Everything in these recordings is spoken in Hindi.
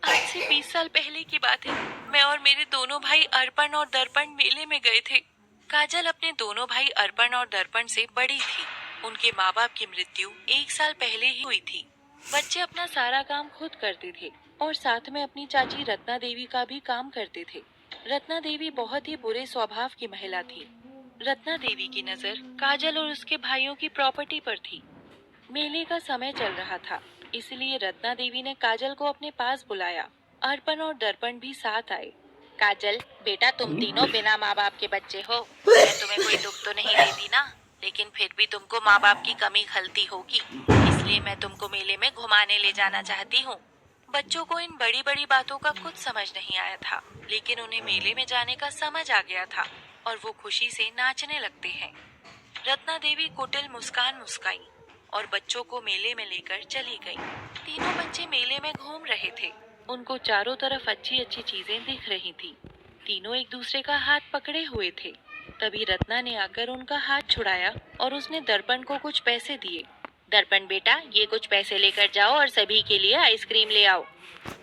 आज से 20 साल पहले की बात है। मैं और मेरे दोनों भाई अर्पण और दर्पण मेले में गए थे। काजल अपने दोनों भाई अर्पण और दर्पण से बड़ी थी। उनके माँ बाप की मृत्यु 1 साल पहले ही हुई थी। बच्चे अपना सारा काम खुद करते थे और साथ में अपनी चाची रत्ना देवी का भी काम करते थे। रत्ना देवी बहुत ही बुरे स्वभाव की महिला थी। रत्ना देवी की नजर काजल और उसके भाइयों की प्रॉपर्टी पर थी। मेले का समय चल रहा था, इसलिए रत्ना देवी ने काजल को अपने पास बुलाया। अर्पण और दर्पण भी साथ आए। काजल बेटा, तुम तीनों बिना माँ बाप के बच्चे हो। मैं तुम्हें कोई दुख तो नहीं देती ना, लेकिन फिर भी तुमको माँ बाप की कमी खलती होगी, इसलिए मैं तुमको मेले में घुमाने ले जाना चाहती हूँ। बच्चों को इन बड़ी बड़ी बातों का कुछ समझ नहीं आया था, लेकिन उन्हें मेले में जाने का समझ आ गया था और वो खुशी से नाचने लगते हैं। रत्ना देवी कुटिल मुस्कान मुस्काई और बच्चों को मेले में लेकर चली गई। तीनों बच्चे मेले में घूम रहे थे। उनको चारों तरफ अच्छी अच्छी चीजें दिख रही थी। तीनों एक दूसरे का हाथ पकड़े हुए थे। तभी रत्ना ने आकर उनका हाथ छुड़ाया और उसने दर्पण को कुछ पैसे दिए। दर्पण बेटा, ये कुछ पैसे लेकर जाओ और सभी के लिए आइसक्रीम ले आओ।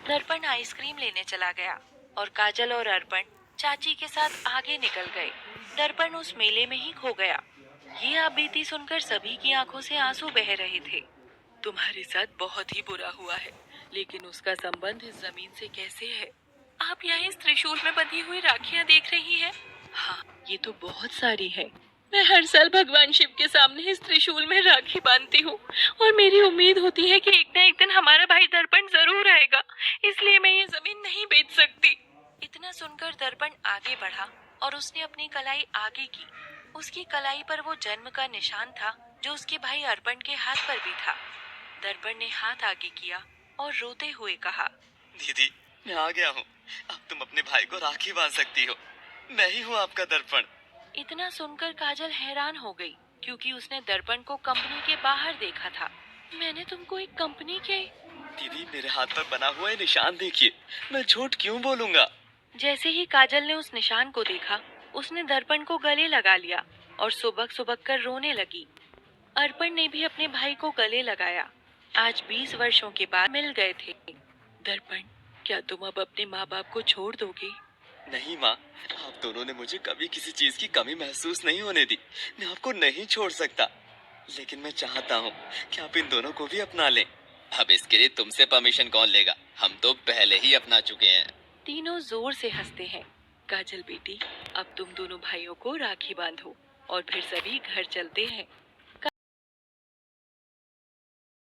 दर्पण आइसक्रीम लेने चला गया और काजल और अर्पण चाची के साथ आगे निकल गए। दर्पण उस मेले में ही खो गया। ये आप बीती सुनकर सभी की आंखों से आंसू बह रहे थे। तुम्हारे साथ बहुत ही बुरा हुआ है, लेकिन उसका संबंध इस जमीन से कैसे है? आप यहाँ इस त्रिशूल में बंधी हुई राखियाँ देख रही हैं? हाँ, ये तो बहुत सारी है। मैं हर साल भगवान शिव के सामने इस त्रिशूल में राखी बांधती हूँ और मेरी उम्मीद होती है कि एक न एक दिन हमारा भाई दर्पण जरूर आएगा, इसलिए मैं ये जमीन नहीं बेच सकती। इतना सुनकर दर्पण आगे बढ़ा और उसने अपनी कलाई आगे की। उसकी कलाई पर वो जन्म का निशान था जो उसके भाई अर्पण के हाथ पर भी था। दर्पण ने हाथ आगे किया और रोते हुए कहा, दीदी, मैं आ गया हूँ। अब तुम अपने भाई को राखी बांध सकती हो। मैं ही हूँ आपका दर्पण। इतना सुनकर काजल हैरान हो गई, क्योंकि उसने दर्पण को कंपनी के बाहर देखा था। मैंने तुमको एक कंपनी के... दीदी, मेरे हाथ पर बना हुआ है निशान देखिए। मैं झूठ क्यों बोलूंगा? जैसे ही काजल ने उस निशान को देखा, उसने दर्पण को गले लगा लिया और सुबक सुबक कर रोने लगी। अर्पण ने भी अपने भाई को गले लगाया। आज 20 वर्षों के बाद मिल गए थे। दर्पण, क्या तुम अब अपने माँ बाप को छोड़ दोगे? नहीं माँ, आप दोनों ने मुझे कभी किसी चीज की कमी महसूस नहीं होने दी। मैं आपको नहीं छोड़ सकता, लेकिन मैं चाहता हूँ कि आप इन दोनों को भी अपना लें। अब इसके लिए तुमसे परमिशन कौन लेगा? हम तो पहले ही अपना चुके हैं। तीनों जोर से हंसते हैं। काजल बेटी, अब तुम दोनों भाइयों को राखी बांधो और फिर सभी घर चलते हैं।